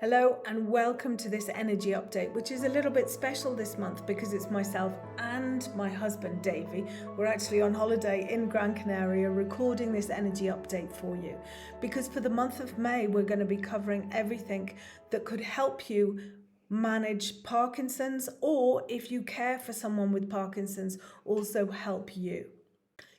Hello and welcome to this energy update, which is a little bit special this month because it's myself and my husband Davy. We're actually on holiday in Gran Canaria recording this energy update for you because for the month of May we're going to be covering everything that could help you manage Parkinson's, or if you care for someone with Parkinson's, also help you.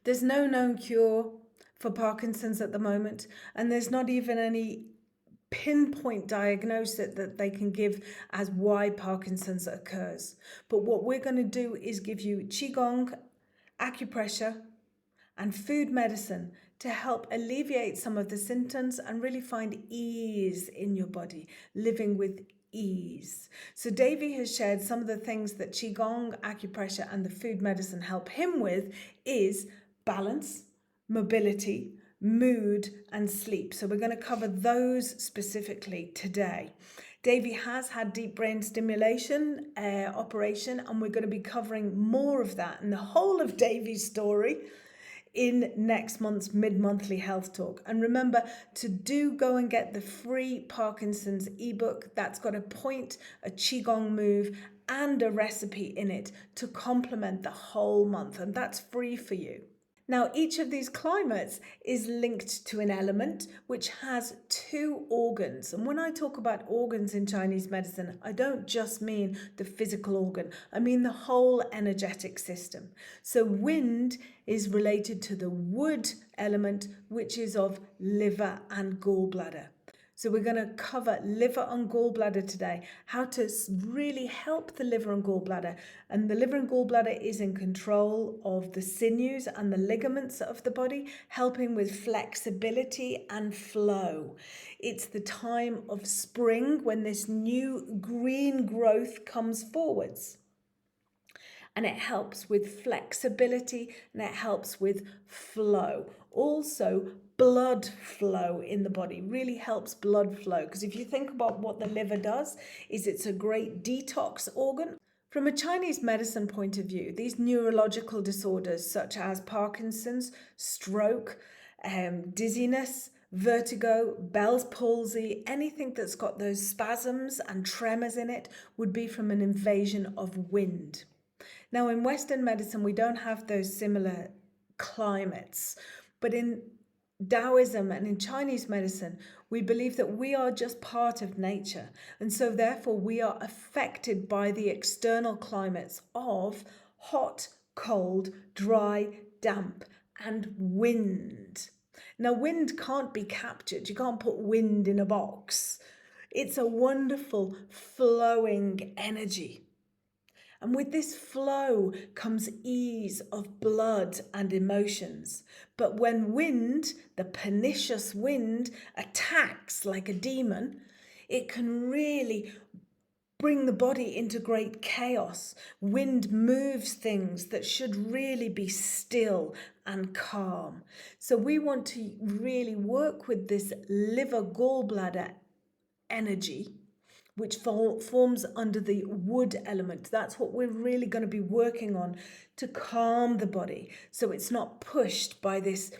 There's no known cure for Parkinson's at the moment, and there's not even any pinpoint diagnosis that they can give as why Parkinson's occurs. But what we're going to do is give you Qigong, acupressure and food medicine to help alleviate some of the symptoms and really find ease in your body, living with ease. So Davy has shared some of the things that Qigong, acupressure and the food medicine help him with is balance, mobility, mood and sleep. So we're going to cover those specifically today. Davy has had deep brain stimulation operation, and we're going to be covering more of that and the whole of Davy's story in next month's mid-monthly health talk. And remember to go and get the free Parkinson's ebook that's got a point, a Qigong move and a recipe in it to complement the whole month, and that's free for you. Now, each of these climates is linked to an element which has two organs. And when I talk about organs in Chinese medicine, I don't just mean the physical organ. I mean the whole energetic system. So wind is related to the wood element, which is of liver and gallbladder. So we're going to cover liver and gallbladder today, how to really help the liver and gallbladder. And the liver and gallbladder is in control of the sinews and the ligaments of the body, helping with flexibility and flow. It's the time of spring when this new green growth comes forwards. And it helps with flexibility and it helps with flow. Also, blood flow in the body really helps blood flow, because if you think about what the liver does, is it's a great detox organ. From a Chinese medicine point of view, these neurological disorders such as Parkinson's, stroke, dizziness, vertigo, Bell's palsy, anything that's got those spasms and tremors in it would be from an invasion of wind. Now, in Western medicine, we don't have those similar climates, but in Taoism and in Chinese medicine, we believe that we are just part of nature. And so therefore we are affected by the external climates of hot, cold, dry, damp, and wind. Now, wind can't be captured. You can't put wind in a box. It's a wonderful flowing energy. And with this flow comes ease of blood and emotions. But when wind, the pernicious wind, attacks like a demon, it can really bring the body into great chaos. Wind moves things that should really be still and calm. So we want to really work with this liver gallbladder energy, which forms under the wood element. That's what we're really going to be working on to calm the body, so it's not pushed by this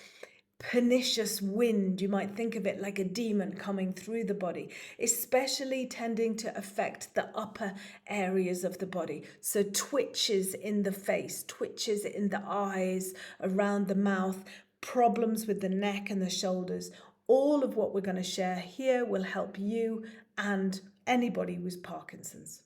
pernicious wind. You might think of it like a demon coming through the body, especially tending to affect the upper areas of the body. So twitches in the face, twitches in the eyes, around the mouth, problems with the neck and the shoulders. All of what we're going to share here will help you and anybody with Parkinson's.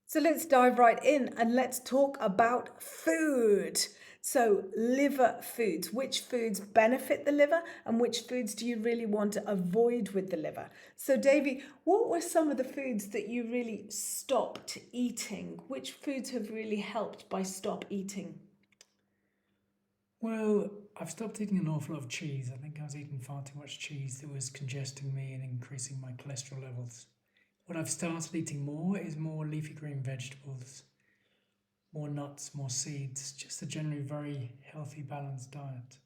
So let's dive right in and let's talk about food. So liver foods, which foods benefit the liver and which foods do you really want to avoid with the liver? So Davy, what were some of the foods that you really stopped eating? Which foods have really helped by stop eating? Well, I've stopped eating an awful lot of cheese. I think I was eating far too much cheese that was congesting me and increasing my cholesterol levels. What I've started eating more is more leafy green vegetables, more nuts, more seeds, just a generally very healthy, balanced diet.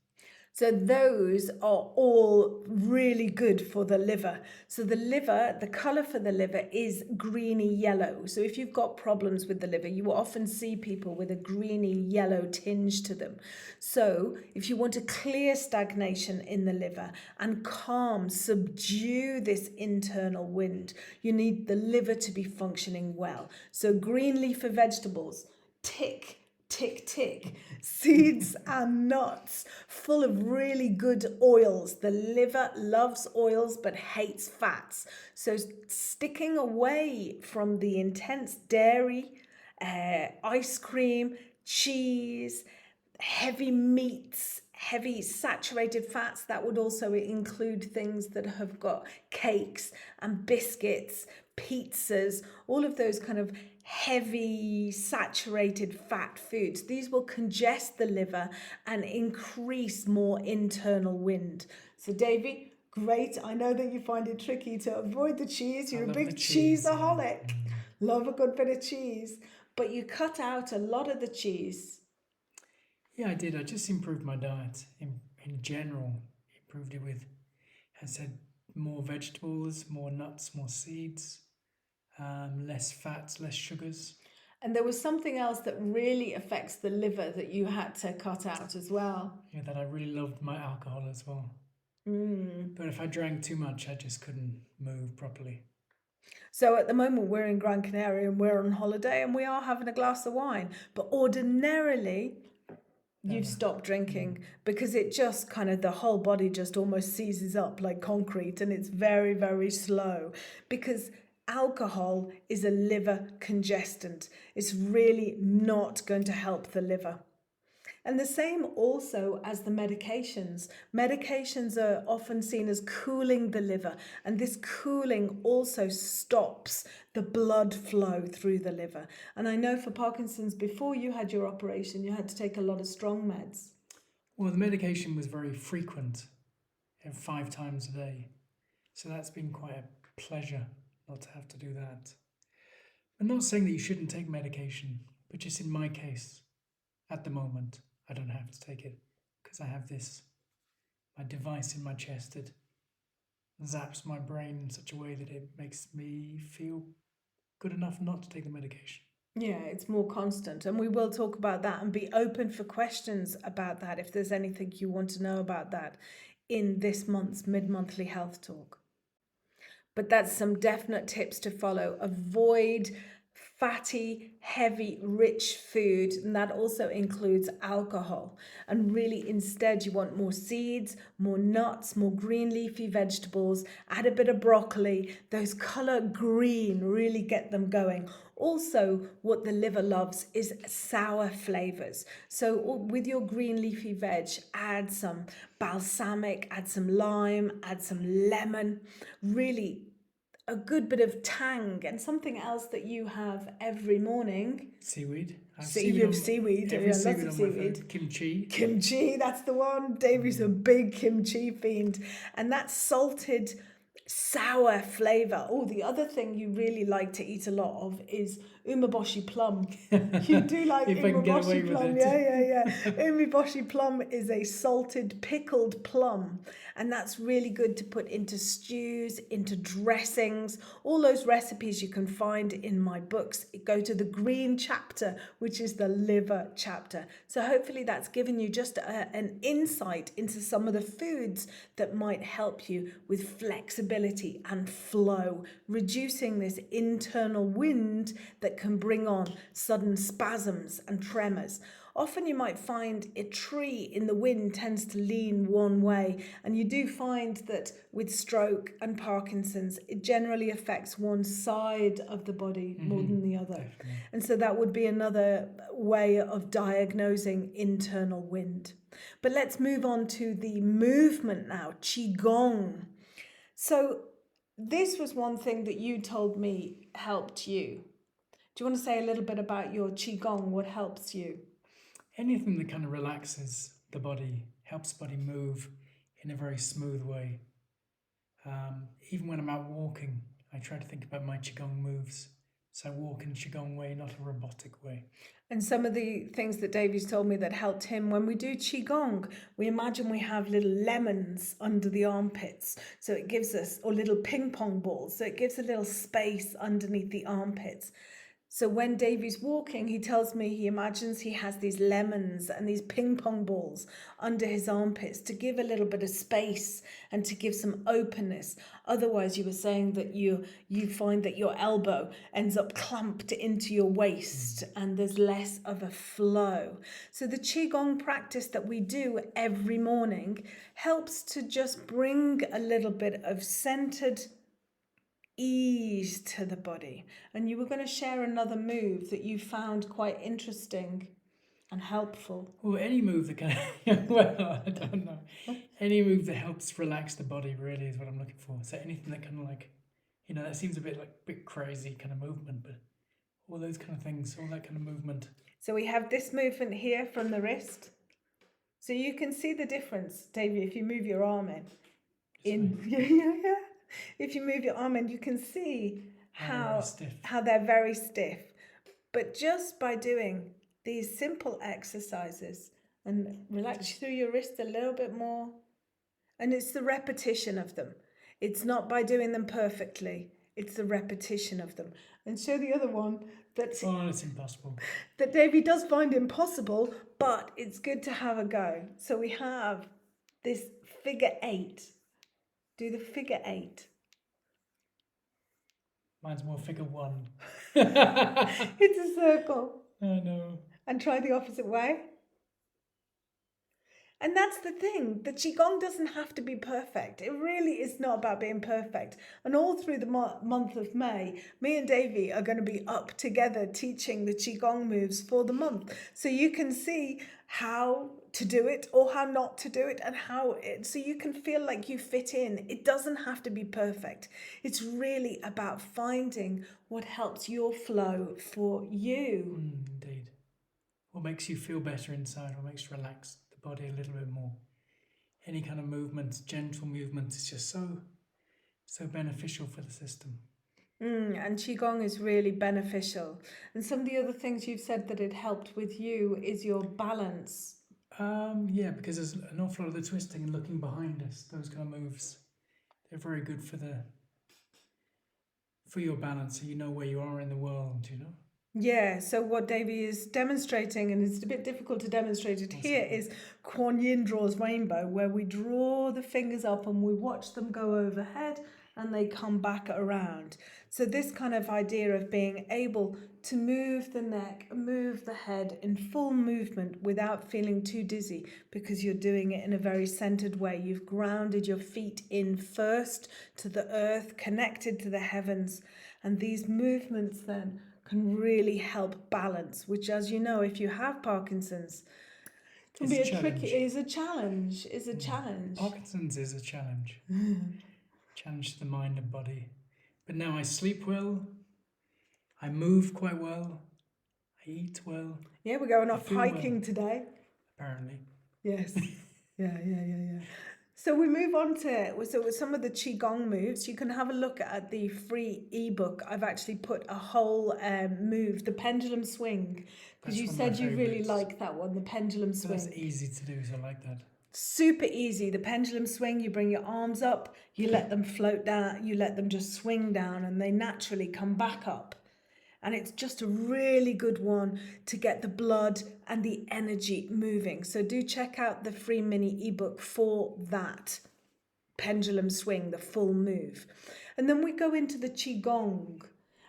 So those are all really good for the liver. So the liver, the color for the liver is greeny yellow. So if you've got problems with the liver, you will often see people with a greeny yellow tinge to them. So if you want to clear stagnation in the liver and calm, subdue this internal wind, you need the liver to be functioning well. So green leafy vegetables, tick, tick, tick. Seeds and nuts full of really good oils. The liver loves oils but hates fats. So sticking away from the intense dairy, ice cream, cheese, heavy meats, heavy saturated fats. That would also include things that have got cakes and biscuits, pizzas, all of those kind of heavy saturated fat foods. These will congest the liver and increase more internal wind. So Davy, great. I know that you find it tricky to avoid the cheese. You're a big cheeseaholic. Yeah. Love a good bit of cheese. But you cut out a lot of the cheese. Yeah, I did. I just improved my diet in general. Improved it with, I said, more vegetables, more nuts, more seeds, less fats, less sugars. And there was something else that really affects the liver that you had to cut out as well. Yeah, that I really loved my alcohol as well. But if I drank too much, I just couldn't move properly. So at the moment we're in Gran Canaria and we're on holiday and we are having a glass of wine. But ordinarily you've stopped drinking because it just kind of, the whole body just almost seizes up like concrete, and it's very, very slow because alcohol is a liver congestant. It's really not going to help the liver. And the same also as the medications. Medications are often seen as cooling the liver, and this cooling also stops the blood flow through the liver. And I know for Parkinson's, before you had your operation, you had to take a lot of strong meds. Well, the medication was very frequent, 5 times a day. So that's been quite a pleasure not to have to do that. I'm not saying that you shouldn't take medication, but just in my case, at the moment, I don't have to take it because I have my device in my chest that zaps my brain in such a way that it makes me feel good enough not to take the medication. Yeah, it's more constant. And we will talk about that and be open for questions about that if there's anything you want to know about that in this month's mid-monthly health talk. But that's some definite tips to follow. Avoid fatty, heavy, rich food, and that also includes alcohol. And really, instead, you want more seeds, more nuts, more green leafy vegetables, add a bit of broccoli. Those color green really get them going. Also, what the liver loves is sour flavors. So with your green leafy veg, add some balsamic, add some lime, add some lemon. Really a good bit of tang. And something else that you have every morning. Seaweed. You have seaweed. Every Lots seaweed of on my seaweed. food. Kimchi. Kimchi, that's the one. Davy's a big kimchi fiend. And that salted, sour flavour. Oh, the other thing you really like to eat a lot of is umeboshi plum. You do like If I can get away umeboshi with plum. it. Yeah. Umeboshi plum is a salted, pickled plum. And that's really good to put into stews, into dressings. All those recipes you can find in my books. Go to the green chapter, which is the liver chapter. So hopefully that's given you just an insight into some of the foods that might help you with flexibility and flow, reducing this internal wind that can bring on sudden spasms and tremors. Often you might find a tree in the wind tends to lean one way, and you do find that with stroke and Parkinson's, it generally affects one side of the body more than the other. Definitely. And so that would be another way of diagnosing internal wind. But let's move on to the movement now, Qi Gong. So this was one thing that you told me helped you. Do you want to say a little bit about your Qi Gong, what helps you? Anything that kind of relaxes the body, helps the body move in a very smooth way. Even when I'm out walking, I try to think about my Qigong moves So walk in Qigong way, not a robotic way. And some of the things that Davy's told me that helped him, when we do Qigong, we imagine we have little lemons under the armpits. So it gives us, or little ping pong balls. So it gives a little space underneath the armpits. So when Davy's walking, he tells me he imagines he has these lemons and these ping pong balls under his armpits to give a little bit of space and to give some openness. Otherwise, you were saying that you find that your elbow ends up clamped into your waist and there's less of a flow. So the Qigong practice that we do every morning helps to just bring a little bit of centered ease to the body. And you were going to share another move that you found quite interesting and helpful. Well, any move that can, well, I don't know. Any move that helps relax the body really is what I'm looking for. So anything that kind of like, that seems a bit crazy kind of movement, but all those kind of things, all that kind of movement. So we have this movement here from the wrist. So you can see the difference, Davy, if you move your arm in. Yeah. If you move your arm in, you can see how they're very stiff. But just by doing these simple exercises and relax through your wrist a little bit more, and it's the repetition of them. It's not by doing them perfectly. It's the repetition of them. And show the other one it's impossible. That Davy does find impossible, but it's good to have a go. So we have this figure 8. Do the figure 8. Mine's more figure 1. It's a circle. I know. And try the opposite way. And that's the thing. The Qigong doesn't have to be perfect. It really is not about being perfect. And all through the month of May, me and Davy are going to be up together teaching the Qigong moves for the month. So you can see how to do it or how not to do it, and so you can feel like you fit in. It doesn't have to be perfect. It's really about finding what helps your flow for you. Indeed. What makes you feel better inside, what makes you relax the body a little bit more. Any kind of movement, gentle movement, is just so beneficial for the system. And Qigong is really beneficial. And some of the other things you've said that it helped with you is your balance. Yeah, because there's an awful lot of the twisting and looking behind us. Those kind of moves, they're very good for your balance, so you know where you are in the world, Yeah, so what Davy is demonstrating, and it's a bit difficult to demonstrate it here, is Kuan Yin draws rainbow, where we draw the fingers up and we watch them go overhead and they come back around. So this kind of idea of being able to move the neck, move the head in full movement without feeling too dizzy, because you're doing it in a very centered way. You've grounded your feet in first to the earth, connected to the heavens, and these movements then can really help balance, which, as you know, if you have Parkinson's, can be a challenge. Parkinson's is a challenge. Challenge to the mind and body. But now I sleep well, I move quite well, I eat well. Yeah, we're going off hiking today. Apparently. Yes. Yeah. So we move on to some of the Qigong moves. You can have a look at the free ebook. I've actually put a whole move, the pendulum swing, because you said you really like that one, the pendulum swing. That's easy to do, so I like that. Super easy. The pendulum swing, you bring your arms up, you let them float down, you let them just swing down, and they naturally come back up. And it's just a really good one to get the blood and the energy moving. So do check out the free mini ebook for that pendulum swing, the full move. And then we go into the Qigong.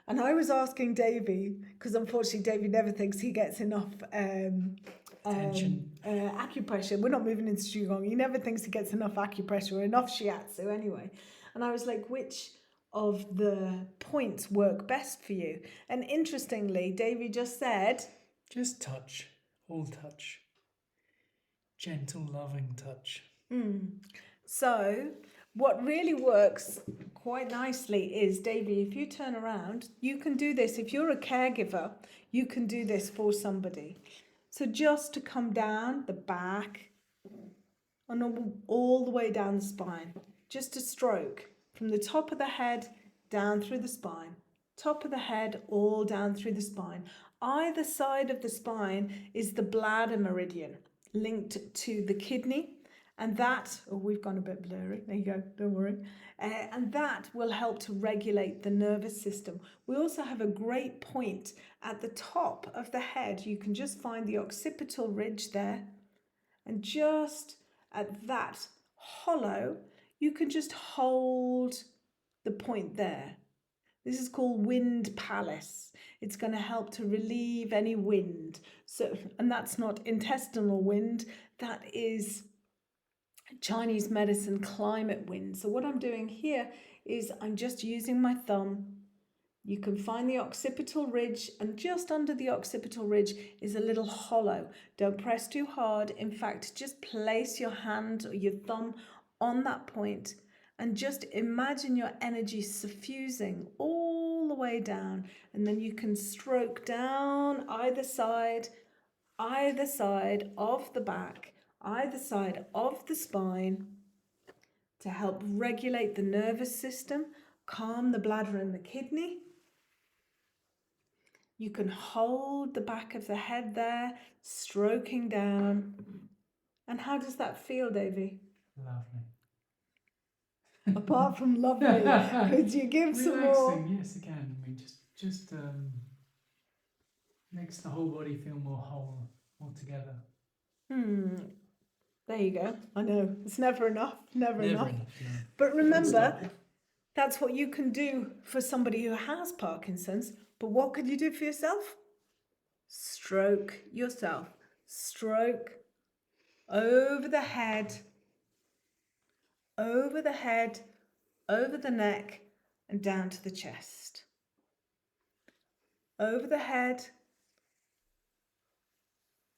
And I was asking Davy, because unfortunately Davy never thinks he gets enough acupressure. We're not moving into Qigong. He never thinks he gets enough acupressure or enough shiatsu anyway. And I was like, which of the points work best for you? And interestingly, Davy just said, just touch, all touch, gentle, loving touch. So what really works quite nicely is, Davy, if you turn around, you can do this. If you're a caregiver, you can do this for somebody. So just to come down the back and all the way down the spine, just a stroke from the top of the head down through the spine. top of the head, all down through the spine. Either side of the spine is the bladder meridian linked to the kidney, and that, oh, we've gone a bit blurry, there you go, don't worry, and that will help to regulate the nervous system. We also have a great point at the top of the head. You can just find the occipital ridge there, and just at that hollow, you can just hold the point there. This is called wind palace. It's going to help to relieve any wind. So, and that's not intestinal wind, that is Chinese medicine climate wind. So what I'm doing here is I'm just using my thumb. You can find the occipital ridge, and just under the occipital ridge is a little hollow. Don't press too hard. In fact, just place your hand or your thumb on that point and just imagine your energy suffusing all the way down, and then you can stroke down either side of the back, either side of the spine, to help regulate the nervous system, calm the bladder and the kidney. You can hold the back of the head there, stroking down. And how does that feel, Davy? Lovely. Apart from lovely, could you give some more? Relaxing, yes, again. I mean, just makes the whole body feel more whole altogether. There you go. I know, it's never enough, never enough. No. But remember, that's what you can do for somebody who has Parkinson's. But what could you do for yourself? Stroke yourself. Stroke over the head, over the neck, and down to the chest. Over the head,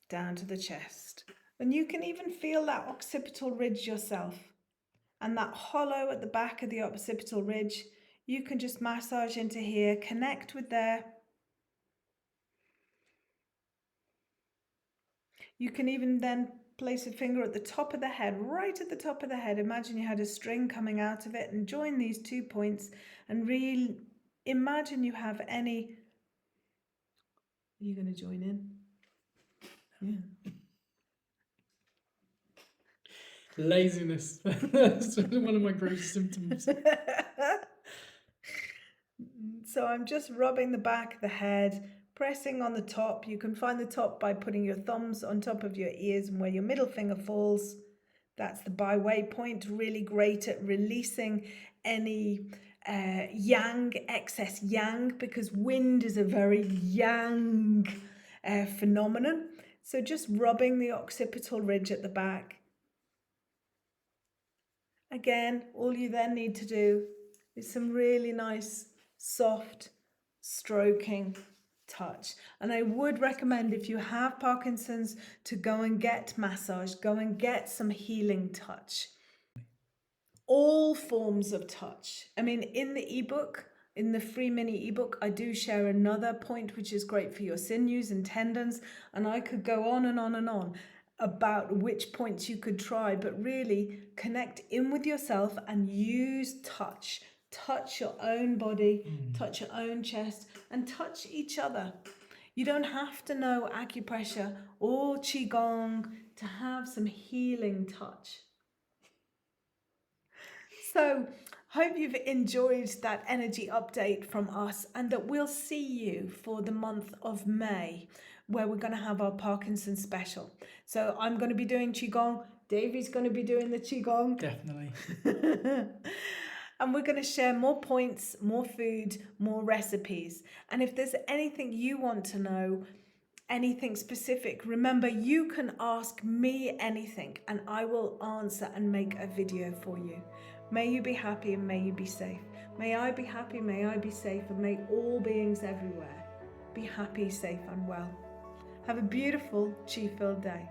down to the chest. And you can even feel that occipital ridge yourself. And that hollow at the back of the occipital ridge, you can just massage into here, connect with there. You can even then place a finger at the top of the head, right at the top of the head. Imagine you had a string coming out of it, and join these 2 points and really imagine you have any... Are you going to join in? Yeah. Laziness. That's one of my greatest symptoms. So I'm just rubbing the back of the head, pressing on the top. You can find the top by putting your thumbs on top of your ears and where your middle finger falls. That's the by-way point, really great at releasing any excess yang, because wind is a very yang phenomenon. So just rubbing the occipital ridge at the back. Again, all you then need to do is some really nice, soft stroking touch. And I would recommend, if you have Parkinson's, to go and get massage, go and get some healing touch. All forms of touch. I mean, in the ebook, in the free mini ebook, I do share another point which is great for your sinews and tendons, and I could go on and on and on about which points you could try, but really connect in with yourself and use touch. Touch your own body, touch your own chest, and touch each other. You don't have to know acupressure or Qi Gong to have some healing touch. So, hope you've enjoyed that energy update from us, and that we'll see you for the month of May, where we're going to have our Parkinson's special. So I'm going to be doing Qigong. Davy's going to be doing the Qigong. Definitely. And we're going to share more points, more food, more recipes. And if there's anything you want to know, anything specific, remember, you can ask me anything and I will answer and make a video for you. May you be happy and may you be safe. May I be happy, may I be safe, and may all beings everywhere be happy, safe and well. Have a beautiful Qi-filled day.